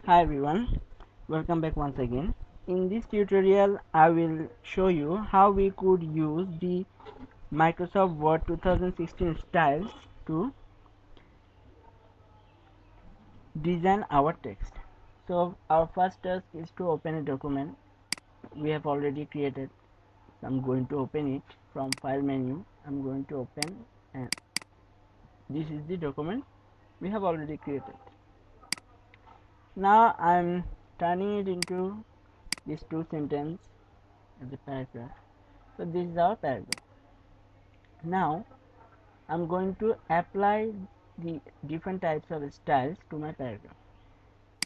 Hi everyone, welcome back once again. In this tutorial I will show you how we could use the Microsoft Word 2016 styles to design our text. So our first task is to open a document we have already created. So I'm going to open it from file menu. I'm going to open, and this is the document we have already created. Now I'm turning it into these two sentences as a paragraph. So this is our paragraph. Now I'm going to apply the different types of styles to my paragraph.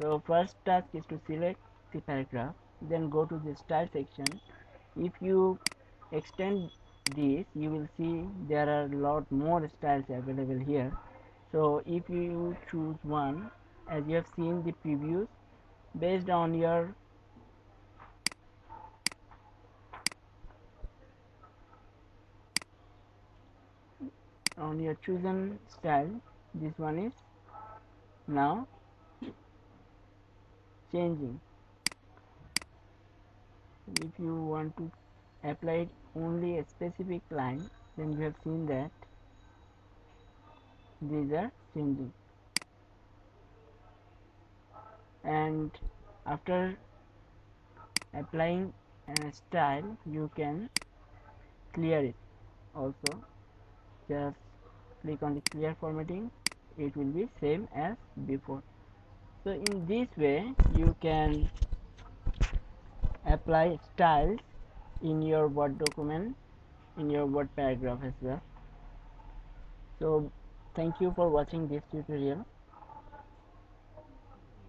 So first task is to select the paragraph, then go to the style section. If you extend this, you will see there are a lot more styles available here. So if you choose one, as you have seen the previews, based on your chosen style, this one is now changing. If you want to apply only a specific line, then you have seen that these are changing, and after applying a style you can clear it also. Just click on the clear formatting, it will be same as before. So in this way you can apply styles in your Word document, in your Word paragraph as well. So thank you for watching this tutorial.